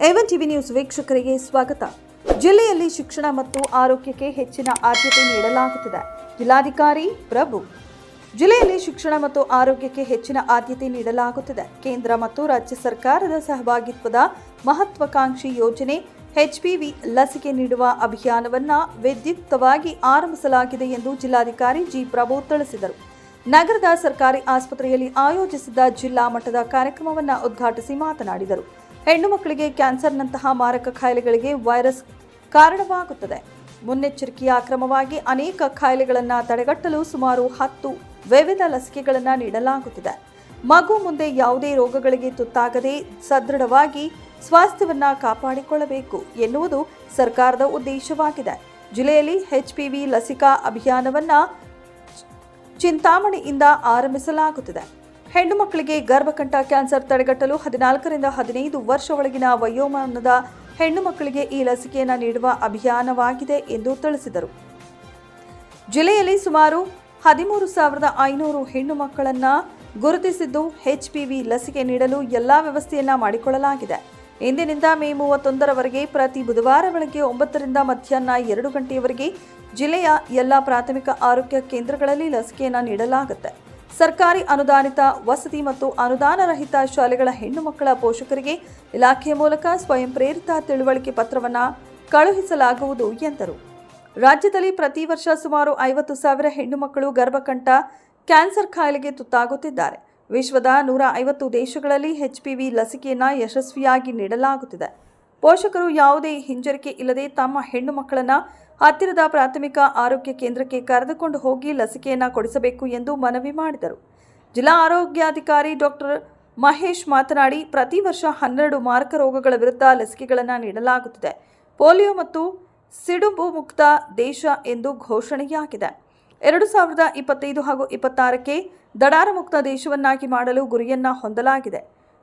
A1 TV news ವೀಕ್ಷಕರಿಗೆ ಸ್ವಾಗತ. ಜಿಲ್ಲೆಯಲ್ಲಿ ಶಿಕ್ಷಣ ಮತ್ತು ಆರೋಗ್ಯಕ್ಕೆ ಹೆಚ್ಚಿನ ಆದ್ಯತೆ ನೀಡಲಾಗುತ್ತಿದೆ. ಜಿಲ್ಲಾಧಿಕಾರಿ ಪ್ರಭು. ಜಿಲ್ಲೆಯಲ್ಲಿ ಶಿಕ್ಷಣ ಮತ್ತು ಆರೋಗ್ಯಕ್ಕೆ ಹೆಚ್ಚಿನ ಆದ್ಯತೆ ನೀಡಲಾಗುತ್ತಿದೆ. ಕೇಂದ್ರ ಮತ್ತು ರಾಜ್ಯ ಸರ್ಕಾರದ ಸಹಭಾಗಿತ್ವದ ಮಹತ್ವಾಕಾಂಕ್ಷಿ ಯೋಜನೆ HPV ಲಸಿಕೆ ನೀಡುವ ಅಭಿಯಾನವನ್ನು ವಿದ್ಯುಕ್ತವಾಗಿ ಆರಂಭಿಸಲಾಗಿದೆ ಎಂದು ಜಿಲ್ಲಾಧಿಕಾರಿ ಜಿ ಪ್ರಭು ತಿಳಿಸಿದರು. ನಗರದ ಸರ್ಕಾರಿ ಆಸ್ಪತ್ರೆಯಲ್ಲಿ ಆಯೋಜಿಸಿದ್ದ ಜಿಲ್ಲಾ ಮಟ್ಟದ ಕಾರ್ಯಕ್ರಮವನ್ನು ಉದ್ಘಾಟಿಸಿ ಮಾತನಾಡಿದರು. ಹೆಣ್ಣು ಮಕ್ಕಳಿಗೆ ಕ್ಯಾನ್ಸರ್ನಂತಹ ಮಾರಕ ಕಾಯಿಲೆಗಳಿಗೆ ವೈರಸ್ ಕಾರಣವಾಗುತ್ತದೆ. ಮುನ್ನೆಚ್ಚರಿಕೆಯ ಕ್ರಮವಾಗಿ ಅನೇಕ ಕಾಯಿಲೆಗಳನ್ನು ತಡೆಗಟ್ಟಲು ಸುಮಾರು 10 ವಿವಿಧ ಲಸಿಕೆಗಳನ್ನು ನೀಡಲಾಗುತ್ತಿದೆ. ಮಗು ಮುಂದೆ ಯಾವುದೇ ರೋಗಗಳಿಗೆ ತುತ್ತಾಗದೆ ಸದೃಢವಾಗಿ ಸ್ವಾಸ್ಥ್ಯವನ್ನು ಕಾಪಾಡಿಕೊಳ್ಳಬೇಕು ಎನ್ನುವುದು ಸರ್ಕಾರದ ಉದ್ದೇಶವಾಗಿದೆ. ಜಿಲ್ಲೆಯಲ್ಲಿ HPV ಲಸಿಕಾ ಅಭಿಯಾನವನ್ನು ಚಿಂತಾಮಣಿಯಿಂದ ಆರಂಭಿಸಲಾಗುತ್ತಿದೆ. ಹೆಣ್ಣು ಮಕ್ಕಳಿಗೆ ಗರ್ಭಕಂಠ ಕ್ಯಾನ್ಸರ್ ತಡೆಗಟ್ಟಲು 14 ರಿಂದ 15 ವರ್ಷ ಒಳಗಿನ ವಯೋಮಾನದ ಹೆಣ್ಣು ಮಕ್ಕಳಿಗೆ ಈ ಲಸಿಕೆಯನ್ನು ನೀಡುವ ಅಭಿಯಾನವಾಗಿದೆ ಎಂದು ತಿಳಿಸಿದರು. ಜಿಲ್ಲೆಯಲ್ಲಿ ಸುಮಾರು 13,500 ಹೆಣ್ಣು ಮಕ್ಕಳನ್ನು ಗುರುತಿಸಿದ್ದು HPV ಲಸಿಕೆ ನೀಡಲು ಎಲ್ಲಾ ವ್ಯವಸ್ಥೆಯನ್ನ ಮಾಡಿಕೊಳ್ಳಲಾಗಿದೆ. ಇಂದಿನಿಂದ ಮೇ 31ರವರೆಗೆ ಪ್ರತಿ ಬುಧವಾರ ಬೆಳಗ್ಗೆ 9 ರಿಂದ ಮಧ್ಯಾಹ್ನ 2 ಗಂಟೆಯವರೆಗೆ ಜಿಲ್ಲೆಯ ಎಲ್ಲ ಪ್ರಾಥಮಿಕ ಆರೋಗ್ಯ ಕೇಂದ್ರಗಳಲ್ಲಿ ಲಸಿಕೆಯನ್ನು ನೀಡಲಾಗುತ್ತೆ. ಸರ್ಕಾರಿ ಅನುದಾನಿತ ವಸತಿ ಮತ್ತು ಅನುದಾನ ರಹಿತ ಶಾಲೆಗಳ ಹೆಣ್ಣು ಮಕ್ಕಳ ಪೋಷಕರಿಗೆ ಇಲಾಖೆಯ ಮೂಲಕ ಸ್ವಯಂ ಪ್ರೇರಿತ ತಿಳುವಳಿಕೆ ಪತ್ರವನ್ನು ಕಳುಹಿಸಲಾಗುವುದು ಎಂದರು. ರಾಜ್ಯದಲ್ಲಿ ಪ್ರತಿ ವರ್ಷ ಸುಮಾರು 50,000 ಹೆಣ್ಣು ಮಕ್ಕಳು ಗರ್ಭಕಂಠ ಕ್ಯಾನ್ಸರ್ ಕಾಯಿಲೆಗೆ ತುತ್ತಾಗುತ್ತಿದ್ದಾರೆ. ವಿಶ್ವದ 150 ದೇಶಗಳಲ್ಲಿ HPV ಲಸಿಕೆಯನ್ನು ಯಶಸ್ವಿಯಾಗಿ ನೀಡಲಾಗುತ್ತಿದೆ. ಪೋಷಕರು ಯಾವುದೇ ಹಿಂಜರಿಕೆ ಇಲ್ಲದೆ ತಮ್ಮ ಹೆಣ್ಣು ಮಕ್ಕಳನ್ನು ಹತ್ತಿರದ ಪ್ರಾಥಮಿಕ ಆರೋಗ್ಯ ಕೇಂದ್ರಕ್ಕೆ ಕರೆದುಕೊಂಡು ಹೋಗಿ ಲಸಿಕೆಯನ್ನು ಕೊಡಿಸಬೇಕು ಎಂದು ಮನವಿ ಮಾಡಿದರು. ಜಿಲ್ಲಾ ಆರೋಗ್ಯಾಧಿಕಾರಿ ಡಾಕ್ಟರ್ ಮಹೇಶ್ ಮಾತನಾಡಿ, ಪ್ರತಿ ವರ್ಷ 12 ಮಾರಕ ರೋಗಗಳ ವಿರುದ್ಧ ಲಸಿಕೆಗಳನ್ನು ನೀಡಲಾಗುತ್ತಿದೆ. ಪೋಲಿಯೋ ಮತ್ತು ಸಿಡುಬು ಮುಕ್ತ ದೇಶ ಎಂದು ಘೋಷಣೆಯಾಗಿದೆ. 2025 ಹಾಗೂ 26ಕ್ಕೆ ದಡಾರ ಮುಕ್ತ ದೇಶವನ್ನಾಗಿ ಮಾಡಲು ಗುರಿಯನ್ನ ಹೊಂದಲಾಗಿದೆ.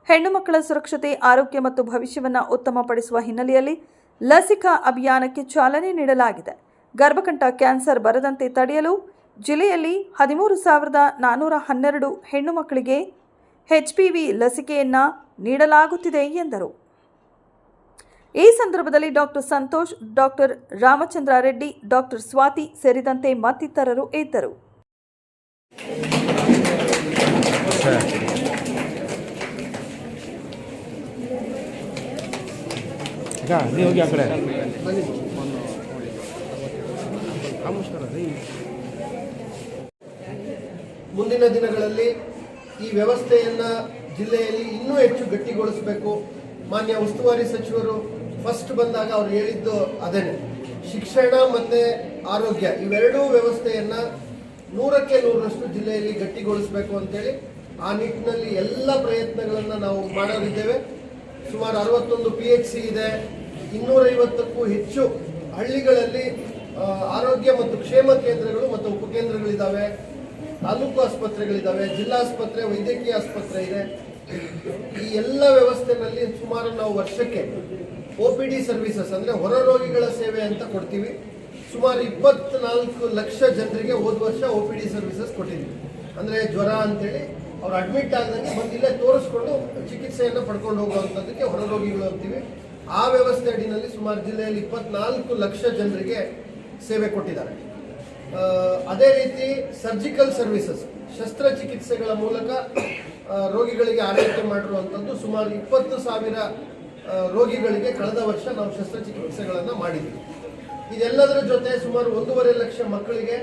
ಹೆಣ್ಣು ಮಕ್ಕಳ ಸುರಕ್ಷತೆ, ಆರೋಗ್ಯ ಮತ್ತು ಭವಿಷ್ಯವನ್ನು ಉತ್ತಮಪಡಿಸುವ ಹಿನ್ನೆಲೆಯಲ್ಲಿ ಲಸಿಕಾ ಅಭಿಯಾನಕ್ಕೆ ಚಾಲನೆ ನೀಡಲಾಗಿದೆ. ಗರ್ಭಕಂಠ ಕ್ಯಾನ್ಸರ್ ಬರದಂತೆ ತಡೆಯಲು ಜಿಲ್ಲೆಯಲ್ಲಿ 13,412 ಹೆಣ್ಣು ಮಕ್ಕಳಿಗೆ HPV ಲಸಿಕೆಯನ್ನು ನೀಡಲಾಗುತ್ತಿದೆ ಎಂದರು. ಈ ಸಂದರ್ಭದಲ್ಲಿ doctor Santosh, doctor Ramachandra Reddy, doctor Swathi ಸೇರಿದಂತೆ ಮತ್ತಿತರರು ಇದ್ದರು. ಮುಂದಿನ ದಿನಗಳಲ್ಲಿ ಈ ವ್ಯವಸ್ಥೆಯನ್ನ ಜಿಲ್ಲೆಯಲ್ಲಿ ಇನ್ನೂ ಹೆಚ್ಚು ಗಟ್ಟಿಗೊಳಿಸಬೇಕು. ಮಾನ್ಯ ಉಸ್ತುವಾರಿ ಸಚಿವರು ಫಸ್ಟ್ ಬಂದಾಗ ಅವ್ರು ಹೇಳಿದ್ದು ಅದೇನೆ, ಶಿಕ್ಷಣ ಮತ್ತೆ ಆರೋಗ್ಯ ಇವೆರಡೂ ವ್ಯವಸ್ಥೆಯನ್ನ 100ಕ್ಕೆ 100ರಷ್ಟು ಜಿಲ್ಲೆಯಲ್ಲಿ ಗಟ್ಟಿಗೊಳಿಸಬೇಕು ಅಂತೇಳಿ ಆ ನಿಟ್ಟಿನಲ್ಲಿ ಎಲ್ಲ ಪ್ರಯತ್ನಗಳನ್ನು ನಾವು ಮಾಡೋರಿದ್ದೇವೆ. ಸುಮಾರು 61 PHC ಇದೆ. 250ಕ್ಕೂ ಹೆಚ್ಚು ಹಳ್ಳಿಗಳಲ್ಲಿ ಆರೋಗ್ಯ ಮತ್ತು ಕ್ಷೇಮ ಕೇಂದ್ರಗಳು ಮತ್ತು ಉಪಕೇಂದ್ರಗಳಿದ್ದಾವೆ. ತಾಲೂಕು ಆಸ್ಪತ್ರೆಗಳಿದ್ದಾವೆ, ಜಿಲ್ಲಾಸ್ಪತ್ರೆ, ವೈದ್ಯಕೀಯ ಆಸ್ಪತ್ರೆ ಇದೆ. ಈ ಎಲ್ಲ ವ್ಯವಸ್ಥೆನಲ್ಲಿ ಸುಮಾರು ನಾವು ವರ್ಷಕ್ಕೆ OPD ಸರ್ವಿಸಸ್ ಅಂದರೆ ಹೊರ ರೋಗಿಗಳ ಸೇವೆ ಅಂತ ಕೊಡ್ತೀವಿ. ಸುಮಾರು 24 ಲಕ್ಷ ಜನರಿಗೆ ಹೋದ ವರ್ಷ OPD ಸರ್ವಿಸಸ್ ಕೊಟ್ಟಿದ್ದೀವಿ. ಅಂದರೆ ಜ್ವರ ಅಂತೇಳಿ ಅವ್ರು ಅಡ್ಮಿಟ್ ಆದಂಗೆ ಬಂದಿಲ್ಲೇ ತೋರಿಸ್ಕೊಂಡು ಚಿಕಿತ್ಸೆಯನ್ನು ಪಡ್ಕೊಂಡು ಹೋಗುವಂಥದ್ದಕ್ಕೆ ಹೊರ ರೋಗಿಗಳು ಅಂತೀವಿ. ಆ ವ್ಯವಸ್ಥೆ ಅಡಿನಲ್ಲಿ ಸುಮಾರು ಜಿಲ್ಲೆಯಲ್ಲಿ 24 ಲಕ್ಷ ಜನರಿಗೆ ಸೇವೆ ಕೊಟ್ಟಿದ್ದಾರೆ. ಅದೇ ರೀತಿ ಸರ್ಜಿಕಲ್ ಸರ್ವಿಸಸ್, ಶಸ್ತ್ರಚಿಕಿತ್ಸೆಗಳ ಮೂಲಕ ರೋಗಿಗಳಿಗೆ ಆರೈಕೆ ಮಾಡಿರುವಂಥದ್ದು ಸುಮಾರು 20,000 ರೋಗಿಗಳಿಗೆ ಕಳೆದ ವರ್ಷ ನಾವು ಶಸ್ತ್ರಚಿಕಿತ್ಸೆಗಳನ್ನು ಮಾಡಿದ್ದೀವಿ. ಇದೆಲ್ಲದರ ಜೊತೆ ಸುಮಾರು 1.5 ಲಕ್ಷ ಮಕ್ಕಳಿಗೆ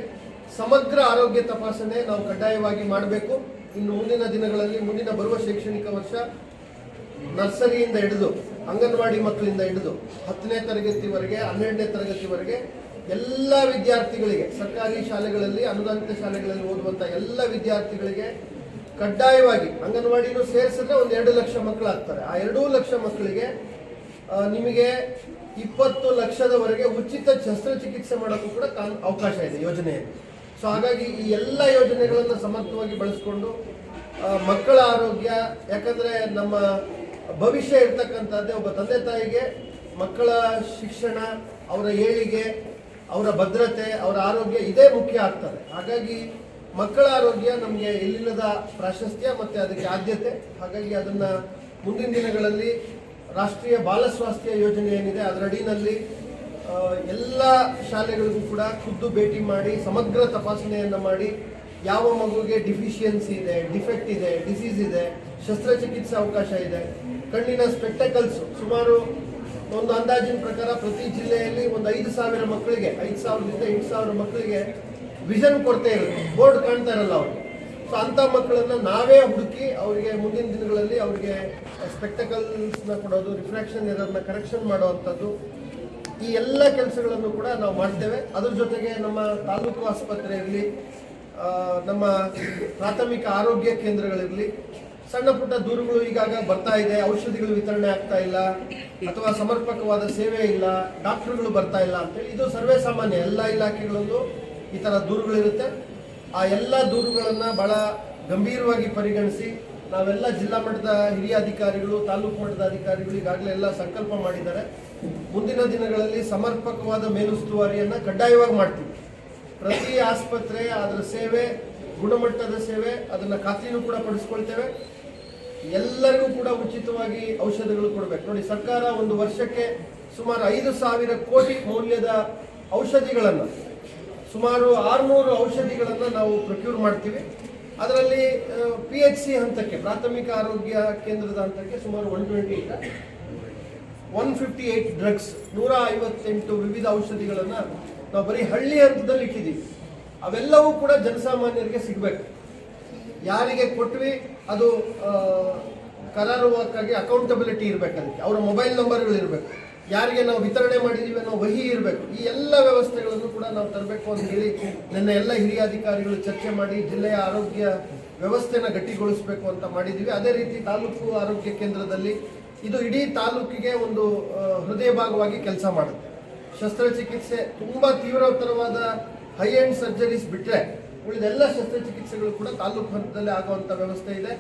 ಸಮಗ್ರ ಆರೋಗ್ಯ ತಪಾಸಣೆ ನಾವು ಕಡ್ಡಾಯವಾಗಿ ಮಾಡಬೇಕು. ಇನ್ನು ಮುಂದಿನ ದಿನಗಳಲ್ಲಿ, ಮುಂದಿನ ಬರುವ ಶೈಕ್ಷಣಿಕ ವರ್ಷ ನರ್ಸರಿಯಿಂದ ಹಿಡಿದು ಅಂಗನವಾಡಿ ಮಕ್ಕಳಿಂದ ಹಿಡಿದು 10ನೇ ತರಗತಿವರೆಗೆ 12ನೇ ತರಗತಿವರೆಗೆ ಎಲ್ಲ ವಿದ್ಯಾರ್ಥಿಗಳಿಗೆ, ಸರ್ಕಾರಿ ಶಾಲೆಗಳಲ್ಲಿ, ಅನುದಾನಿತ ಶಾಲೆಗಳಲ್ಲಿ ಓದುವಂಥ ಎಲ್ಲ ವಿದ್ಯಾರ್ಥಿಗಳಿಗೆ ಕಡ್ಡಾಯವಾಗಿ ಅಂಗನವಾಡಿನೂ ಸೇರಿಸಿದ್ರೆ ಒಂದು 2 ಲಕ್ಷ ಮಕ್ಕಳಾಗ್ತಾರೆ. ಆ 2 ಲಕ್ಷ ಮಕ್ಕಳಿಗೆ ನಿಮಗೆ 20 ಲಕ್ಷದವರೆಗೆ ಉಚಿತ ಶಸ್ತ್ರಚಿಕಿತ್ಸೆ ಮಾಡೋಕ್ಕೂ ಕೂಡ ಅವಕಾಶ ಇದೆ ಯೋಜನೆಯಲ್ಲಿ. ಸೊ ಹಾಗಾಗಿ ಈ ಎಲ್ಲ ಯೋಜನೆಗಳನ್ನು ಸಮರ್ಥವಾಗಿ ಬಳಸಿಕೊಂಡು ಮಕ್ಕಳ ಆರೋಗ್ಯ, ಯಾಕಂದರೆ ನಮ್ಮ ಭವಿಷ್ಯ ಇರ್ತಕ್ಕಂಥದ್ದೇ ಒಬ್ಬ ತಂದೆ ತಾಯಿಗೆ ಮಕ್ಕಳ ಶಿಕ್ಷಣ, ಅವರ ಏಳಿಗೆ, ಅವರ ಭದ್ರತೆ, ಅವರ ಆರೋಗ್ಯ ಇದೇ ಮುಖ್ಯ ಆಗ್ತದೆ. ಹಾಗಾಗಿ ಮಕ್ಕಳ ಆರೋಗ್ಯ ನಮಗೆ ಎಲ್ಲಿಲ್ಲದ ಪ್ರಾಶಸ್ತ್ಯ ಮತ್ತು ಅದಕ್ಕೆ ಆದ್ಯತೆ. ಹಾಗಾಗಿ ಅದನ್ನು ಮುಂದಿನ ದಿನಗಳಲ್ಲಿ ರಾಷ್ಟ್ರೀಯ ಬಾಲ ಸ್ವಾಸ್ಥ್ಯ ಯೋಜನೆ ಏನಿದೆ ಅದರ ಅಡಿನಲ್ಲಿ ಎಲ್ಲ ಶಾಲೆಗಳಿಗೂ ಕೂಡ ಖುದ್ದು ಭೇಟಿ ಮಾಡಿ ಸಮಗ್ರ ತಪಾಸಣೆಯನ್ನು ಮಾಡಿ ಯಾವ ಮಗುವಿಗೆ ಡಿಫಿಷಿಯನ್ಸಿ ಇದೆ, ಡಿಫೆಕ್ಟ್ ಇದೆ, ಡಿಸೀಸ್ ಇದೆ, ಶಸ್ತ್ರಚಿಕಿತ್ಸೆ ಅವಕಾಶ ಇದೆ, ಕಣ್ಣಿನ ಸ್ಪೆಕ್ಟಕಲ್ಸ್ ಸುಮಾರು ಒಂದು ಅಂದಾಜಿನ ಪ್ರಕಾರ ಪ್ರತಿ ಜಿಲ್ಲೆಯಲ್ಲಿ ಒಂದು 5,000 ಮಕ್ಕಳಿಗೆ 5,000ದಿಂದ 8,000 ಮಕ್ಕಳಿಗೆ ವಿಷನ್ ಕೊರತೆ ಇರುತ್ತೆ, ಬೋರ್ಡ್ ಕಾಣ್ತಾ ಇರಲ್ಲ ಅವ್ರಿಗೆ. ಸೊ ಅಂಥ ಮಕ್ಕಳನ್ನು ನಾವೇ ಹುಡುಕಿ ಅವರಿಗೆ ಮುಂದಿನ ದಿನಗಳಲ್ಲಿ ಅವರಿಗೆ ಸ್ಪೆಕ್ಟಕಲ್ಸ್ನ ಕೊಡೋದು, ರಿಫ್ರಾಕ್ಷನ್ ಎರರ್ನ ಕರೆಕ್ಷನ್ ಮಾಡುವಂಥದ್ದು, ಈ ಎಲ್ಲ ಕೆಲಸಗಳನ್ನು ಕೂಡ ನಾವು ಮಾಡ್ತೇವೆ. ಅದ್ರ ಜೊತೆಗೆ ನಮ್ಮ ತಾಲೂಕು ಆಸ್ಪತ್ರೆ ಇರಲಿ, ನಮ್ಮ ಪ್ರಾಥಮಿಕ ಆರೋಗ್ಯ ಕೇಂದ್ರಗಳಿರಲಿ, ಸಣ್ಣ ಪುಟ್ಟ ದೂರುಗಳು ಈಗಾಗ ಬರ್ತಾ ಇದೆ, ಔಷಧಿಗಳು ವಿತರಣೆ ಆಗ್ತಾ ಇಲ್ಲ ಅಥವಾ ಸಮರ್ಪಕವಾದ ಸೇವೆ ಇಲ್ಲ, ಡಾಕ್ಟರ್ಗಳು ಬರ್ತಾ ಇಲ್ಲ ಅಂತೇಳಿ, ಇದು ಸರ್ವೇ ಸಾಮಾನ್ಯ, ಎಲ್ಲ ಇಲಾಖೆಗಳಲ್ಲೂ ಈ ಥರ ದೂರುಗಳಿರುತ್ತೆ. ಆ ಎಲ್ಲ ದೂರುಗಳನ್ನು ಬಹಳ ಗಂಭೀರವಾಗಿ ಪರಿಗಣಿಸಿ ನಾವೆಲ್ಲ ಜಿಲ್ಲಾ ಮಟ್ಟದ ಹಿರಿಯ ಅಧಿಕಾರಿಗಳು, ತಾಲೂಕು ಮಟ್ಟದ ಅಧಿಕಾರಿಗಳು ಈಗಾಗಲೇ ಎಲ್ಲ ಸಂಕಲ್ಪ ಮಾಡಿದ್ದಾರೆ. ಮುಂದಿನ ದಿನಗಳಲ್ಲಿ ಸಮರ್ಪಕವಾದ ಮೇಲುಸ್ತುವಾರಿಯನ್ನು ಕಡ್ಡಾಯವಾಗಿ ಮಾಡ್ತೀವಿ. ಪ್ರತಿ ಆಸ್ಪತ್ರೆ ಅದರ ಸೇವೆ, ಗುಣಮಟ್ಟದ ಸೇವೆ, ಅದನ್ನು ಖಾತ್ರಿನೂ ಕೂಡ ಪಡಿಸ್ಕೊಳ್ತೇವೆ. ಎಲ್ಲರಿಗೂ ಕೂಡ ಉಚಿತವಾಗಿ ಔಷಧಗಳು ಕೊಡಬೇಕು. ನೋಡಿ, ಸರ್ಕಾರ ಒಂದು ವರ್ಷಕ್ಕೆ ಸುಮಾರು 5,000 ಕೋಟಿ ಮೌಲ್ಯದ ಔಷಧಿಗಳನ್ನು, ಸುಮಾರು 600 ಔಷಧಿಗಳನ್ನು ನಾವು ಪ್ರೊಕ್ಯೂರ್ ಮಾಡ್ತೀವಿ. ಅದರಲ್ಲಿ PHC ಹಂತಕ್ಕೆ, ಪ್ರಾಥಮಿಕ ಆರೋಗ್ಯ ಕೇಂದ್ರದ ಹಂತಕ್ಕೆ ಸುಮಾರು 158 ಡ್ರಗ್ಸ್, 158 ವಿವಿಧ ಔಷಧಿಗಳನ್ನು ನಾವು ಬರೀ ಹಳ್ಳಿ ಹಂತದಲ್ಲಿ ಇಟ್ಟಿದ್ದೀವಿ. ಅವೆಲ್ಲವೂ ಕೂಡ ಜನಸಾಮಾನ್ಯರಿಗೆ ಸಿಗಬೇಕು. ಯಾರಿಗೆ ಕೊಟ್ವಿ ಅದು ಕರಾರುವಕ್ಕಾಗಿ ಅಕೌಂಟಬಿಲಿಟಿ ಇರಬೇಕು, ಅದಕ್ಕೆ ಅವರ ಮೊಬೈಲ್ ನಂಬರ್ಗಳು ಇರಬೇಕು, ಯಾರಿಗೆ ನಾವು ವಿತರಣೆ ಮಾಡಿದ್ದೀವಿ ಅನ್ನೋ ವಹಿ ಇರಬೇಕು. ಈ ಎಲ್ಲ ವ್ಯವಸ್ಥೆಗಳನ್ನು ಕೂಡ ನಾವು ತರಬೇಕು ಅಂತ ಹೇಳಿ ನನ್ನ ಎಲ್ಲ ಹಿರಿಯ ಅಧಿಕಾರಿಗಳು ಚರ್ಚೆ ಮಾಡಿ ಜಿಲ್ಲೆಯ ಆರೋಗ್ಯ ವ್ಯವಸ್ಥೆನ ಗಟ್ಟಿಗೊಳಿಸಬೇಕು ಅಂತ ಮಾಡಿದ್ದೀವಿ. ಅದೇ ರೀತಿ ತಾಲೂಕು ಆರೋಗ್ಯ ಕೇಂದ್ರದಲ್ಲಿ ಇದು ಇಡೀ ತಾಲೂಕಿಗೆ ಒಂದು ಹೃದಯ ಭಾಗವಾಗಿ ಕೆಲಸ ಮಾಡುತ್ತೆ. ಶಸ್ತ್ರಚಿಕಿತ್ಸೆ, ತುಂಬ ತೀವ್ರತರವಾದ ಹೈ ಎಂಡ್ ಸರ್ಜರೀಸ್ ಬಿಟ್ಟರೆ ಉಳಿದೆಲ್ಲ ಶಸ್ತ್ರಚಿಕಿತ್ಸೆಗಳು ಕೂಡ ತಾಲೂಕು ಹಂತದಲ್ಲಿ ಆಗುವಂಥ ವ್ಯವಸ್ಥೆ ಇದೆ.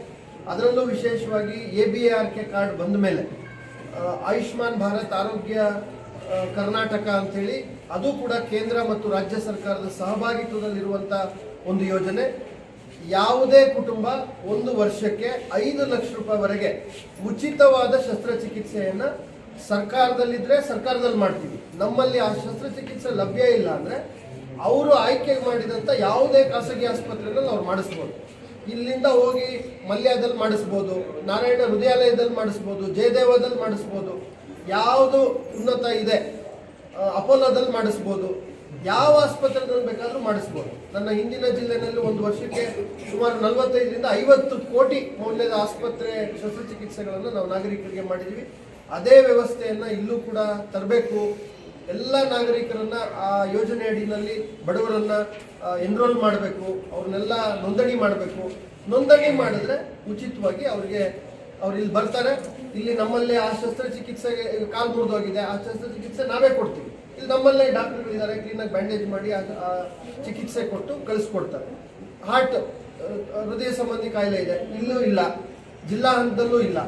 ಅದರಲ್ಲೂ ವಿಶೇಷವಾಗಿ ABARK ಕಾರ್ಡ್ ಬಂದ ಮೇಲೆ ಆಯುಷ್ಮಾನ್ ಭಾರತ್ ಆರೋಗ್ಯ ಕರ್ನಾಟಕ ಅಂಥೇಳಿ, ಅದು ಕೂಡ ಕೇಂದ್ರ ಮತ್ತು ರಾಜ್ಯ ಸರ್ಕಾರದ ಸಹಭಾಗಿತ್ವದಲ್ಲಿರುವಂಥ ಒಂದು ಯೋಜನೆ. ಯಾವುದೇ ಕುಟುಂಬ ಒಂದು ವರ್ಷಕ್ಕೆ 5 ಲಕ್ಷ ರೂಪಾಯಿವರೆಗೆ ಉಚಿತವಾದ ಶಸ್ತ್ರಚಿಕಿತ್ಸೆಯನ್ನು ಸರ್ಕಾರದಲ್ಲಿದ್ದರೆ ಸರ್ಕಾರದಲ್ಲಿ ಮಾಡ್ತೀವಿ. ನಮ್ಮಲ್ಲಿ ಆ ಶಸ್ತ್ರಚಿಕಿತ್ಸೆ ಲಭ್ಯ ಇಲ್ಲ ಅಂದರೆ ಅವರು ಆಯ್ಕೆ ಮಾಡಿದಂಥ ಯಾವುದೇ ಖಾಸಗಿ ಆಸ್ಪತ್ರೆಗಳಲ್ಲಿ ಅವ್ರು ಮಾಡಿಸ್ಬೋದು. ಇಲ್ಲಿಂದ ಹೋಗಿ ಮಲ್ಯದಲ್ಲಿ ಮಾಡಿಸ್ಬೋದು, ನಾರಾಯಣ ಹೃದಯಾಲಯದಲ್ಲಿ ಮಾಡಿಸ್ಬೋದು, ಜಯದೇವದಲ್ಲಿ ಮಾಡಿಸ್ಬೋದು, ಯಾವುದು ಉನ್ನತ ಇದೆ ಅಪೋಲೋದಲ್ಲಿ ಮಾಡಿಸ್ಬೋದು, ಯಾವ ಆಸ್ಪತ್ರೆದಲ್ಲಿ ಬೇಕಾದರೂ ಮಾಡಿಸ್ಬೋದು. ನನ್ನ ಹಿಂದಿನ ಜಿಲ್ಲೆಯಲ್ಲಿ ಒಂದು ವರ್ಷಕ್ಕೆ ಸುಮಾರು 45ರಿಂದ 50 ಕೋಟಿ ಮೌಲ್ಯದ ಆಸ್ಪತ್ರೆ ಶಸ್ತ್ರಚಿಕಿತ್ಸೆಗಳನ್ನು ನಾವು ನಾಗರಿಕರಿಗೆ ಮಾಡಿದ್ದೀವಿ. ಅದೇ ವ್ಯವಸ್ಥೆಯನ್ನು ಇಲ್ಲೂ ಕೂಡ ತರಬೇಕು. ಎಲ್ಲ ನಾಗರಿಕರನ್ನ ಆ ಯೋಜನೆ ಅಡಿಯಲ್ಲಿ ಬಡವರನ್ನ ಎನ್ರೋಲ್ ಮಾಡಬೇಕು, ಅವ್ರನ್ನೆಲ್ಲ ನೋಂದಣಿ ಮಾಡಬೇಕು. ನೋಂದಣಿ ಮಾಡಿದ್ರೆ ಉಚಿತವಾಗಿ ಅವ್ರು ಇಲ್ಲಿ ಬರ್ತಾರೆ. ಇಲ್ಲಿ ನಮ್ಮಲ್ಲೇ ಆ ಶಸ್ತ್ರಚಿಕಿತ್ಸೆಗೆ ಕಾಲು ಮುರಿದೋಗಿದೆ, ಆ ಶಸ್ತ್ರಚಿಕಿತ್ಸೆ ನಾವೇ ಕೊಡ್ತೀವಿ. ಇಲ್ಲಿ ನಮ್ಮಲ್ಲೇ ಡಾಕ್ಟರ್ಗಳಿದ್ದಾರೆ, ಕ್ಲೀನಾಗಿ ಬ್ಯಾಂಡೇಜ್ ಮಾಡಿ ಆ ಚಿಕಿತ್ಸೆ ಕೊಟ್ಟು ಕಳಿಸ್ಕೊಡ್ತಾರೆ. ಹಾರ್ಟ್, ಹೃದಯ ಸಂಬಂಧಿ ಕಾಯಿಲೆ ಇದೆ, ಇಲ್ಲೂ ಇಲ್ಲ, ಜಿಲ್ಲಾ ಹಂತದಲ್ಲೂ ಇಲ್ಲ,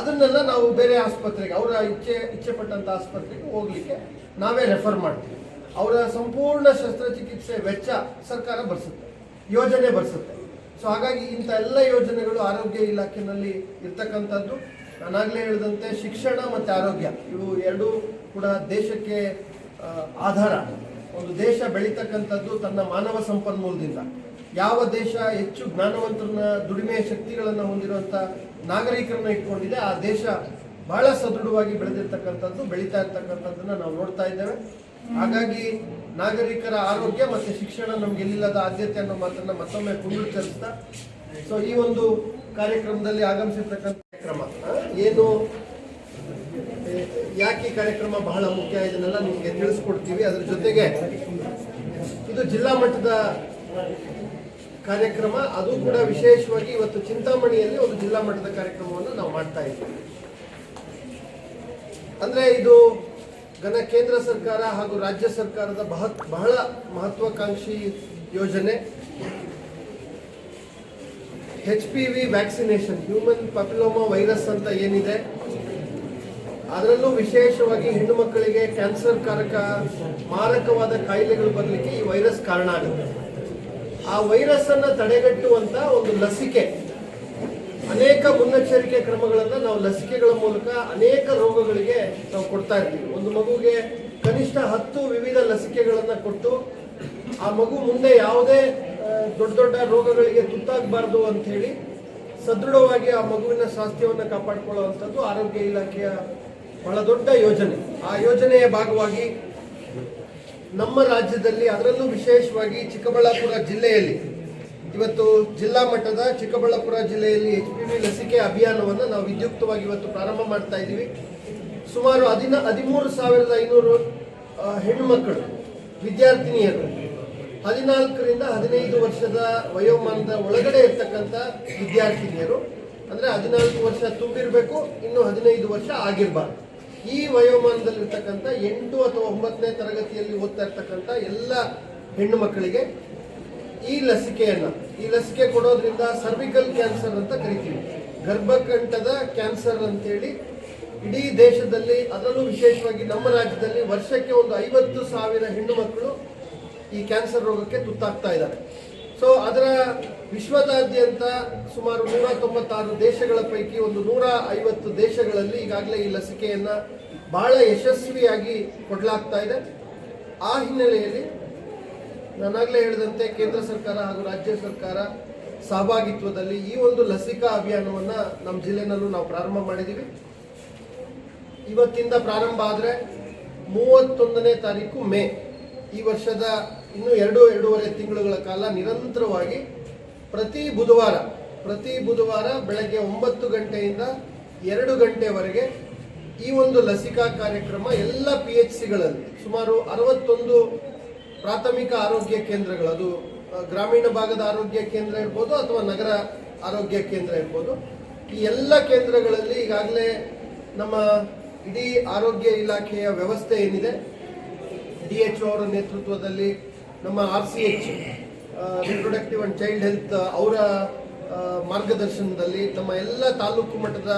ಅದನ್ನೆಲ್ಲ ನಾವು ಬೇರೆ ಆಸ್ಪತ್ರೆಗೆ, ಅವರ ಇಚ್ಛೆ ಪಟ್ಟಂಥ ಆಸ್ಪತ್ರೆಗೆ ಹೋಗ್ಲಿಕ್ಕೆ ನಾವೇ ರೆಫರ್ ಮಾಡ್ತೀವಿ. ಅವರ ಸಂಪೂರ್ಣ ಶಸ್ತ್ರಚಿಕಿತ್ಸೆ ವೆಚ್ಚ ಸರ್ಕಾರ ಭರಿಸುತ್ತೆ, ಯೋಜನೆ ಭರಿಸುತ್ತೆ. ಸೊ ಹಾಗಾಗಿ ಇಂಥ ಎಲ್ಲ ಯೋಜನೆಗಳು ಆರೋಗ್ಯ ಇಲಾಖೆಯಲ್ಲಿ ಇರ್ತಕ್ಕಂಥದ್ದು. ನಾನಾಗಲೇ ಹೇಳಿದಂತೆ ಶಿಕ್ಷಣ ಮತ್ತು ಆರೋಗ್ಯ ಇವು ಎರಡೂ ಕೂಡ ದೇಶಕ್ಕೆ ಆಧಾರ. ಒಂದು ದೇಶ ಬೆಳೀತಕ್ಕಂಥದ್ದು ತನ್ನ ಮಾನವ ಸಂಪನ್ಮೂಲದಿಂದ. ಯಾವ ದೇಶ ಹೆಚ್ಚು ಜ್ಞಾನವಂತರನ್ನ, ದುಡಿಮೆಯ ಶಕ್ತಿಗಳನ್ನು ಹೊಂದಿರುವಂಥ ನಾಗರಿಕರನ್ನ ಇಟ್ಕೊಂಡಿದೆ, ಆ ದೇಶ ಬಹಳ ಸದೃಢವಾಗಿ ಬೆಳೆದಿರ್ತಕ್ಕಂಥದ್ದು, ಬೆಳೀತಾ ಇರ್ತಕ್ಕಂಥದ್ದನ್ನು ನಾವು ನೋಡ್ತಾ ಇದ್ದೇವೆ. ಹಾಗಾಗಿ ನಾಗರಿಕರ ಆರೋಗ್ಯ ಮತ್ತು ಶಿಕ್ಷಣ ನಮಗೆಲ್ಲಿಲ್ಲದ ಆದ್ಯತೆ ಅನ್ನೋ ಮಾತನ್ನು ಮತ್ತೊಮ್ಮೆ ಪುನರುಚ್ಚರಿಸ್ತಾ, ಸೊ ಈ ಒಂದು ಕಾರ್ಯಕ್ರಮದಲ್ಲಿ ಆಗಮಿಸಿರ್ತಕ್ಕಂಥ ಕಾರ್ಯಕ್ರಮ ಏನು, ಯಾಕೆ ಈ ಕಾರ್ಯಕ್ರಮ ಬಹಳ ಮುಖ್ಯ, ಇದನ್ನೆಲ್ಲ ನಿಮಗೆ ತಿಳಿಸ್ಕೊಡ್ತೀವಿ. ಅದ್ರ ಜೊತೆಗೆ ಇದು ಜಿಲ್ಲಾ ಮಟ್ಟದ ಕಾರ್ಯಕ್ರಮ, ಅದು ಕೂಡ ವಿಶೇಷವಾಗಿ ಇವತ್ತು ಚಿಂತಾಮಣಿಯಲ್ಲಿ ಒಂದು ಜಿಲ್ಲಾ ಮಟ್ಟದ ಕಾರ್ಯಕ್ರಮವನ್ನು ನಾವು ಮಾಡ್ತಾ ಇದ್ದೀವಿ. ಅಂದ್ರೆ ಇದು ಕೇಂದ್ರ ಸರ್ಕಾರ ಹಾಗೂ ರಾಜ್ಯ ಸರ್ಕಾರದ ಬಹಳ ಮಹತ್ವಾಕಾಂಕ್ಷಿ ಯೋಜನೆ. HPV vaccination, human papilloma virus ಅಂತ ಏನಿದೆ, ಅದರಲ್ಲೂ ವಿಶೇಷವಾಗಿ ಹೆಣ್ಣು ಮಕ್ಕಳಿಗೆ ಕ್ಯಾನ್ಸರ್ ಕಾರಕ ಮಾರಕವಾದ ಕಾಯಿಲೆಗಳು ಬರಲಿಕ್ಕೆ ಈ ವೈರಸ್ ಕಾರಣ ಆಗುತ್ತೆ. ಆ ವೈರಸ್ ಅನ್ನ ತಡೆಗಟ್ಟುವಂತ ಒಂದು ಲಸಿಕೆ ಅನೇಕ ಮುನ್ನೆಚ್ಚರಿಕೆ ಕ್ರಮಗಳನ್ನು ನಾವು ಲಸಿಕೆಗಳ ಮೂಲಕ ಅನೇಕ ರೋಗಗಳಿಗೆ ನಾವು ಕೊಡ್ತಾ ಇರ್ತೀವಿ. ಒಂದು ಮಗುಗೆ ಕನಿಷ್ಠ 10 ವಿವಿಧ ಲಸಿಕೆಗಳನ್ನು ಕೊಟ್ಟು ಆ ಮಗು ಮುಂದೆ ಯಾವುದೇ ದೊಡ್ಡ ದೊಡ್ಡ ರೋಗಗಳಿಗೆ ತುತ್ತಾಗಬಾರ್ದು ಅಂತ ಹೇಳಿ ಸದೃಢವಾಗಿ ಆ ಮಗುವಿನ ಸ್ವಾಸ್ಥ್ಯವನ್ನು ಕಾಪಾಡಿಕೊಳ್ಳುವಂಥದ್ದು ಆರೋಗ್ಯ ಇಲಾಖೆಯ ಬಹಳ ದೊಡ್ಡ ಯೋಜನೆ. ಆ ಯೋಜನೆಯ ಭಾಗವಾಗಿ ನಮ್ಮ ರಾಜ್ಯದಲ್ಲಿ, ಅದರಲ್ಲೂ ವಿಶೇಷವಾಗಿ ಚಿಕ್ಕಬಳ್ಳಾಪುರ ಜಿಲ್ಲೆಯಲ್ಲಿ ಇವತ್ತು ಜಿಲ್ಲಾ ಮಟ್ಟದ ಚಿಕ್ಕಬಳ್ಳಾಪುರ ಜಿಲ್ಲೆಯಲ್ಲಿ HPV ಲಸಿಕೆ ಅಭಿಯಾನವನ್ನು ನಾವು ವಿದ್ಯುಕ್ತವಾಗಿ ಇವತ್ತು ಪ್ರಾರಂಭ ಮಾಡ್ತಾ ಇದ್ದೀವಿ. ಸುಮಾರು 13,500 ಹೆಣ್ಣು ಮಕ್ಕಳು, ವಿದ್ಯಾರ್ಥಿನಿಯರು 14ರಿಂದ 15 ವರ್ಷದ ವಯೋಮಾನದ ಒಳಗಡೆ ಇರ್ತಕ್ಕಂಥ ವಿದ್ಯಾರ್ಥಿನಿಯರು, ಅಂದರೆ 14 ವರ್ಷ ತುಂಬಿರಬೇಕು, ಇನ್ನು 15 ವರ್ಷ ಆಗಿರಬಾರ್ದು. ಈ ವಯೋಮಾನದಲ್ಲಿರ್ತಕ್ಕಂಥ 8 ಅಥವಾ 9ನೇ ತರಗತಿಯಲ್ಲಿ ಓದ್ತಾ ಇರ್ತಕ್ಕಂಥ ಎಲ್ಲ ಹೆಣ್ಣು ಮಕ್ಕಳಿಗೆ ಈ ಲಸಿಕೆ ಕೊಡೋದ್ರಿಂದ ಸರ್ವಿಕಲ್ ಕ್ಯಾನ್ಸರ್ ಅಂತ ಕರಿತೀವಿ, ಗರ್ಭಕಂಠದ ಕ್ಯಾನ್ಸರ್ ಅಂತೇಳಿ ಇಡೀ ದೇಶದಲ್ಲಿ, ಅದರಲ್ಲೂ ವಿಶೇಷವಾಗಿ ನಮ್ಮ ರಾಜ್ಯದಲ್ಲಿ ವರ್ಷಕ್ಕೆ ಒಂದು 50,000 ಹೆಣ್ಣು ಮಕ್ಕಳು ಈ ಕ್ಯಾನ್ಸರ್ ರೋಗಕ್ಕೆ ತುತ್ತಾಗ್ತಾ ಇದ್ದಾರೆ. ಸೊ ಅದರ ವಿಶ್ವದಾದ್ಯಂತ ಸುಮಾರು 196 ದೇಶಗಳ ಪೈಕಿ ಒಂದು 150 ದೇಶಗಳಲ್ಲಿ ಈಗಾಗಲೇ ಈ ಲಸಿಕೆಯನ್ನು ಬಹಳ ಯಶಸ್ವಿಯಾಗಿ ಕೊಡಲಾಗ್ತಾ ಇದೆ. ಆ ಹಿನ್ನೆಲೆಯಲ್ಲಿ ನಾನಾಗಲೇ ಹೇಳಿದಂತೆ ಕೇಂದ್ರ ಸರ್ಕಾರ ಹಾಗೂ ರಾಜ್ಯ ಸರ್ಕಾರ ಸಹಭಾಗಿತ್ವದಲ್ಲಿ ಈ ಒಂದು ಲಸಿಕಾ ಅಭಿಯಾನವನ್ನು ನಮ್ಮ ಜಿಲ್ಲೆನಲ್ಲೂ ನಾವು ಪ್ರಾರಂಭ ಮಾಡಿದ್ದೀವಿ. ಇವತ್ತಿಂದ ಪ್ರಾರಂಭ ಆದರೆ 31ನೇ ತಾರೀಕು ಮೇ ಈ ವರ್ಷದ ಇನ್ನು 2-2.5 ತಿಂಗಳುಗಳ ಕಾಲ ನಿರಂತರವಾಗಿ ಪ್ರತಿ ಬುಧವಾರ ಬೆಳಗ್ಗೆ 9 ಗಂಟೆಯಿಂದ 2 ಗಂಟೆವರೆಗೆ ಈ ಒಂದು ಲಸಿಕಾ ಕಾರ್ಯಕ್ರಮ ಎಲ್ಲ PHCಗಳಲ್ಲಿ ಸುಮಾರು 61 ಪ್ರಾಥಮಿಕ ಆರೋಗ್ಯ ಕೇಂದ್ರಗಳು, ಅದು ಗ್ರಾಮೀಣ ಭಾಗದ ಆರೋಗ್ಯ ಕೇಂದ್ರ ಇರ್ಬೋದು ಅಥವಾ ನಗರ ಆರೋಗ್ಯ ಕೇಂದ್ರ ಇರ್ಬೋದು, ಈ ಎಲ್ಲ ಕೇಂದ್ರಗಳಲ್ಲಿ ಈಗಾಗಲೇ ನಮ್ಮ ಇಡೀ ಆರೋಗ್ಯ ಇಲಾಖೆಯ ವ್ಯವಸ್ಥೆ ಏನಿದೆ, DHO ಅವರ ನೇತೃತ್ವದಲ್ಲಿ ನಮ್ಮ RCH reproductive and child health ಅವರ ಮಾರ್ಗದರ್ಶನದಲ್ಲಿ ನಮ್ಮ ಎಲ್ಲ ತಾಲೂಕು ಮಟ್ಟದ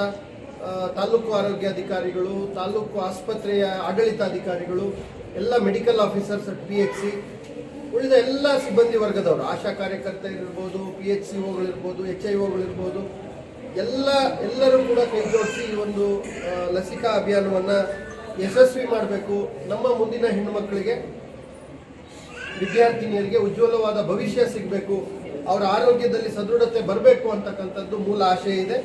ತಾಲೂಕು ಆರೋಗ್ಯಾಧಿಕಾರಿಗಳು, ತಾಲೂಕು ಆಸ್ಪತ್ರೆಯ ಆಡಳಿತಾಧಿಕಾರಿಗಳು, ಎಲ್ಲ ಮೆಡಿಕಲ್ ಆಫೀಸರ್ಸ್ ಅಟ್ PHC, ಉಳಿದ ಎಲ್ಲ ಸಿಬ್ಬಂದಿ ವರ್ಗದವರು, ಆಶಾ ಕಾರ್ಯಕರ್ತರಿರ್ಬೋದು, PHCOಗಳಿರ್ಬೋದು, HIOಗಳಿರ್ಬೋದು, ಎಲ್ಲರೂ ಕೂಡ ಕೈ ಜೋಡಿಸಿ ಈ ಒಂದು ಲಸಿಕಾ ಅಭಿಯಾನವನ್ನು ಯಶಸ್ವಿ ಮಾಡಬೇಕು. ನಮ್ಮ ಮುಂದಿನ ಹೆಣ್ಣು ಮಕ್ಕಳಿಗೆ, ವಿದ್ಯಾರ್ಥಿನಿಯರಿಗೆ ಉಜ್ವಲವಾದ ಭವಿಷ್ಯ ಸಿಗಬೇಕು, ಅವರ ಆರೋಗ್ಯದಲ್ಲಿ ಸದೃಢತೆ ಬರಬೇಕು ಅಂತಕ್ಕಂಥದ್ದು ಮೂಲ ಆಶಯ ಇದೆ.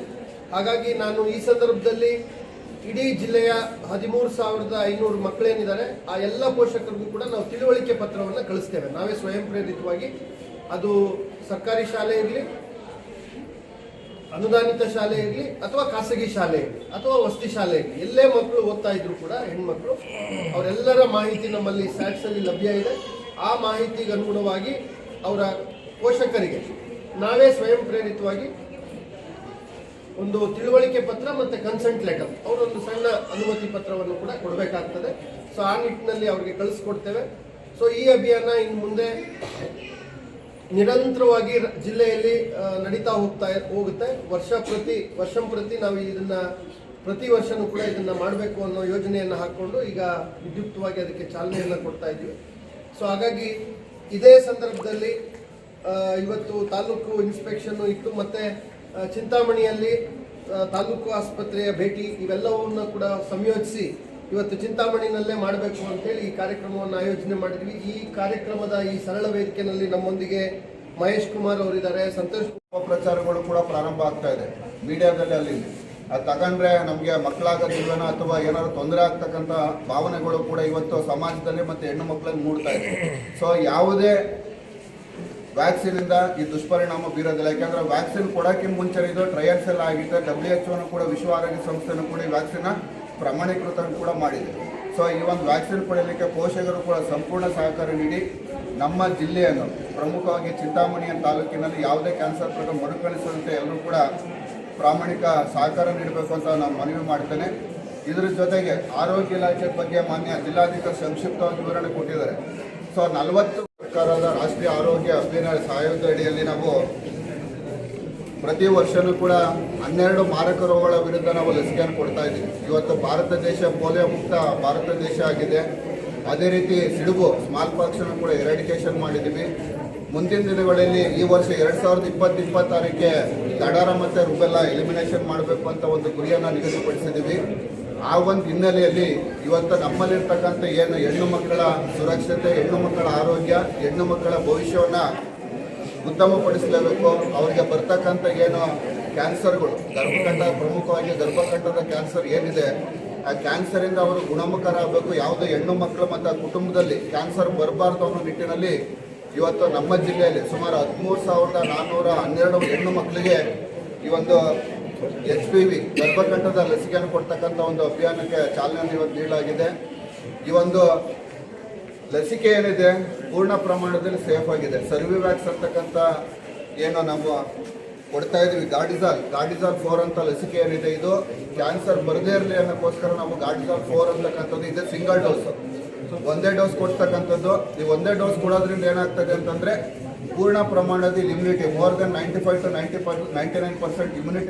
ಹಾಗಾಗಿ ನಾನು ಈ ಸಂದರ್ಭದಲ್ಲಿ ಇಡೀ ಜಿಲ್ಲೆಯ 13,500 ಮಕ್ಕಳೇನಿದ್ದಾರೆ ಆ ಎಲ್ಲ ಪೋಷಕರಿಗೂ ಕೂಡ ನಾವು ತಿಳುವಳಿಕೆ ಪತ್ರವನ್ನು ಕಳಿಸ್ತೇವೆ. ನಾವೇ ಸ್ವಯಂ ಪ್ರೇರಿತವಾಗಿ, ಅದು ಸರ್ಕಾರಿ ಶಾಲೆ ಇರಲಿ, ಅನುದಾನಿತ ಶಾಲೆ ಇರಲಿ, ಅಥವಾ ಖಾಸಗಿ ಶಾಲೆ ಇರಲಿ, ಅಥವಾ ವಸತಿ ಶಾಲೆ ಇರಲಿ, ಎಲ್ಲೇ ಮಕ್ಕಳು ಓದ್ತಾ ಇದ್ರು ಕೂಡ ಹೆಣ್ಮಕ್ಳು, ಅವರೆಲ್ಲರ ಮಾಹಿತಿ ನಮ್ಮಲ್ಲಿ ಸ್ಯಾಟ್ಸಲ್ಲಿ ಲಭ್ಯ ಇದೆ. ಆ ಮಾಹಿತಿಗೆ ಅನುಗುಣವಾಗಿ ಅವರ ಪೋಷಕರಿಗೆ ನಾವೇ ಸ್ವಯಂ ಪ್ರೇರಿತವಾಗಿ ಒಂದು ತಿಳುವಳಿಕೆ ಪತ್ರ ಮತ್ತು ಕನ್ಸೆಂಟ್ ಲೆಟರ್, ಅವರೊಂದು ಸಣ್ಣ ಅನುಮತಿ ಪತ್ರವನ್ನು ಕೂಡ ಕೊಡಬೇಕಾಗ್ತದೆ. ಸೊ ಆ ನಿಟ್ಟಿನಲ್ಲಿ ಅವರಿಗೆ ಕಳಿಸ್ಕೊಡ್ತೇವೆ. ಸೊ ಈ ಅಭಿಯಾನ ಇನ್ನು ಮುಂದೆ ನಿರಂತರವಾಗಿ ಜಿಲ್ಲೆಯಲ್ಲಿ ನಡೀತಾ ಹೋಗುತ್ತೆ. ವರ್ಷಂ ಪ್ರತಿ ನಾವು ಇದನ್ನು ಪ್ರತಿ ವರ್ಷನೂ ಕೂಡ ಇದನ್ನು ಮಾಡಬೇಕು ಅನ್ನೋ ಯೋಜನೆಯನ್ನು ಹಾಕ್ಕೊಂಡು ಈಗ ವಿದ್ಯುಕ್ತವಾಗಿ ಅದಕ್ಕೆ ಚಾಲನೆಯನ್ನು ಕೊಡ್ತಾ ಇದ್ದೀವಿ. ಸೊ ಹಾಗಾಗಿ ಇದೇ ಸಂದರ್ಭದಲ್ಲಿ ಇವತ್ತು ತಾಲೂಕು ಇನ್ಸ್ಪೆಕ್ಷನ್ನು ಇತ್ತು, ಮತ್ತು ಚಿಂತಾಮಣಿಯಲ್ಲಿ ತಾಲೂಕು ಆಸ್ಪತ್ರೆಯ ಭೇಟಿ, ಇವೆಲ್ಲವನ್ನು ಕೂಡ ಸಂಯೋಜಿಸಿ ಇವತ್ತು ಚಿಂತಾಮಣಿನಲ್ಲೇ ಮಾಡಬೇಕು ಅಂತೇಳಿ ಈ ಕಾರ್ಯಕ್ರಮವನ್ನು ಆಯೋಜನೆ ಮಾಡಿದ್ವಿ. ಈ ಕಾರ್ಯಕ್ರಮದ ಈ ಸರಳ ವೇದಿಕೆಯಲ್ಲಿ ನಮ್ಮೊಂದಿಗೆ ಮಹೇಶ್ ಕುಮಾರ್ ಅವರಿದ್ದಾರೆ, ಸಂತೋಷ್ ಪ್ರಚಾರಗಳು ಕೂಡ ಪ್ರಾರಂಭ ಆಗ್ತಾ ಇದೆ ಮೀಡಿಯಾದಲ್ಲಿ. ಅಲ್ಲಿ ಅದು ತಗೊಂಡ್ರೆ ನಮಗೆ ಮಕ್ಕಳಾಗೋದಿಲ್ವೇನೋ ಅಥವಾ ಏನಾದ್ರು ತೊಂದರೆ ಆಗ್ತಕ್ಕಂಥ ಭಾವನೆಗಳು ಕೂಡ ಇವತ್ತು ಸಮಾಜದಲ್ಲಿ ಮತ್ತು ಹೆಣ್ಣು ಮಕ್ಕಳಲ್ಲಿ ಮೂಡ್ತಾ ಇದೆ. ಸೊ ಯಾವುದೇ ವ್ಯಾಕ್ಸಿನಿಂದ ಈ ದುಷ್ಪರಿಣಾಮ ಬೀರೋದಿಲ್ಲ. ಯಾಕೆಂದರೆ ವ್ಯಾಕ್ಸಿನ್ ಕೊಡೋಕ್ಕಿಂತ ಮುಂಚೆ ಇದು ಟ್ರಯಲ್ಸ್ ಎಲ್ಲ ಆಗಿದೆ. WHO ಕೂಡ, ವಿಶ್ವ ಆರೋಗ್ಯ ಸಂಸ್ಥೆನೂ ಕೂಡ ಈ ವ್ಯಾಕ್ಸಿನ್ನ ಪ್ರಮಾಣೀಕೃತ ಕೂಡ ಮಾಡಿದೆ. ಸೊ ಈ ಒಂದು ವ್ಯಾಕ್ಸಿನ್ ಪಡೆಯಲಿಕ್ಕೆ ಪೋಷಕರು ಕೂಡ ಸಂಪೂರ್ಣ ಸಹಕಾರ ನೀಡಿ ನಮ್ಮ ಜಿಲ್ಲೆಯನ್ನು, ಪ್ರಮುಖವಾಗಿ ಚಿಂತಾಮಣಿಯ ತಾಲೂಕಿನಲ್ಲಿ ಯಾವುದೇ ಕ್ಯಾನ್ಸರ್ ಪ್ರಕರಣ ಮರುಕಳಿಸದಂತೆ ಎಲ್ಲರೂ ಕೂಡ ಪ್ರಾಮಾಣಿಕ ಸಹಕಾರ ನೀಡಬೇಕು ಅಂತ ನಾನು ಮನವಿ ಮಾಡ್ತೇನೆ. ಇದರ ಜೊತೆಗೆ ಆರೋಗ್ಯ ಇಲಾಖೆ ಬಗ್ಗೆ ಮಾನ್ಯ ಜಿಲ್ಲಾಧಿಕಾರಿ ಸಂಕ್ಷಿಪ್ತವಾಗಿ ವಿವರಣೆ ಕೊಟ್ಟಿದ್ದಾರೆ. ಸೊ 40 ಸರ್ಕಾರದ ರಾಷ್ಟ್ರೀಯ ಆರೋಗ್ಯ ಅಭಿಯಾನ ಸಹಯೋಗದ ಅಡಿಯಲ್ಲಿ ನಾವು ಪ್ರತಿ ವರ್ಷವೂ ಕೂಡ 12 ಮಾರಕ ರೋಗಗಳ ವಿರುದ್ಧ ನಾವು ಲಸಿಕೆಯನ್ನು ಕೊಡ್ತಾ ಇದ್ದೀವಿ. ಇವತ್ತು ಭಾರತ ದೇಶ ಪೋಲಿಯೋ ಮುಕ್ತ ಭಾರತ ದೇಶ ಆಗಿದೆ. ಅದೇ ರೀತಿ ಸಿಡುಬು ಸ್ಮಾಲ್ ಪಾಕ್ಸನ್ನು ಕೂಡ ಎರಾಡಿಕೇಷನ್ ಮಾಡಿದ್ದೀವಿ. ಮುಂದಿನ ದಿನಗಳಲ್ಲಿ ಈ ವರ್ಷ 2020-26ಕ್ಕೆ ದಡಾರ ಮತ್ತು ರುಬೆಲ್ಲಾ ಎಲಿಮಿನೇಷನ್ ಮಾಡಬೇಕು ಅಂತ ಒಂದು ಗುರಿಯನ್ನು ನಿಗದಿಪಡಿಸಿದ್ದೀವಿ. ಆ ಒಂದು ಹಿನ್ನೆಲೆಯಲ್ಲಿ ಇವತ್ತು ನಮ್ಮಲ್ಲಿರ್ತಕ್ಕಂಥ ಏನು ಹೆಣ್ಣು ಮಕ್ಕಳ ಸುರಕ್ಷತೆ, ಹೆಣ್ಣು ಮಕ್ಕಳ ಆರೋಗ್ಯ, ಹೆಣ್ಣು ಮಕ್ಕಳ ಭವಿಷ್ಯವನ್ನು ಉತ್ತಮಪಡಿಸಲೇಬೇಕು. ಅವರಿಗೆ ಬರ್ತಕ್ಕಂಥ ಏನು ಕ್ಯಾನ್ಸರ್ಗಳು, ಗರ್ಭಕಂಠ, ಪ್ರಮುಖವಾಗಿ ಗರ್ಭಕಂಠದ ಕ್ಯಾನ್ಸರ್ ಏನಿದೆ, ಆ ಕ್ಯಾನ್ಸರಿಂದ ಅವರು ಗುಣಮುಖರಾಗಬೇಕು. ಯಾವುದೇ ಹೆಣ್ಣು ಮಕ್ಕಳು ಮತ್ತು ಕುಟುಂಬದಲ್ಲಿ ಕ್ಯಾನ್ಸರ್ ಬರಬಾರ್ದು ಅನ್ನೋ ನಿಟ್ಟಿನಲ್ಲಿ ಇವತ್ತು ನಮ್ಮ ಜಿಲ್ಲೆಯಲ್ಲಿ ಸುಮಾರು 13,412 ಹೆಣ್ಣು ಮಕ್ಕಳಿಗೆ ಈ ಒಂದು HPV ಗರ್ಭಕಂಠದ ಲಸಿಕೆಯನ್ನು ಕೊಡ್ತಕ್ಕಂಥ ಒಂದು ಅಭಿಯಾನಕ್ಕೆ ಚಾಲನೆ ಇವತ್ತು ನೀಡಲಾಗಿದೆ. ಈ ಒಂದು ಲಸಿಕೆ ಏನಿದೆ ಪೂರ್ಣ ಪ್ರಮಾಣದಲ್ಲಿ ಸೇಫ್ ಆಗಿದೆ. ಸರ್ವಿವ್ಯಾಕ್ಸ್ ಅಂತಕ್ಕಂಥ ಏನು ನಾವು ಕೊಡ್ತಾ ಇದ್ದೀವಿ, ಗಾರ್ಡಿಜಾಲ್ 4 ಅಂತ ಲಸಿಕೆ ಏನಿದೆ, ಇದು ಕ್ಯಾನ್ಸರ್ ಬರದೇ ಇರಲಿ ಅನ್ನೋಕ್ಕೋಸ್ಕರ ನಾವು ಗಾರ್ಡಿಜಾಲ್ 4 ಅಂತಕ್ಕಂಥದ್ದು ಇದೆ. ಸಿಂಗಲ್ ಡೋಸ್, ಒಂದೇ ಡೋಸ್ ಕೊಡ್ತಕ್ಕಂಥದ್ದು. ಈ ಒಂದೇ ಡೋಸ್ ಕೊಡೋದ್ರಿಂದ ಏನಾಗ್ತದೆ ಅಂತಂದರೆ ಪೂರ್ಣ ಪ್ರಮಾಣದ immunity, more than 95 to 99% immunity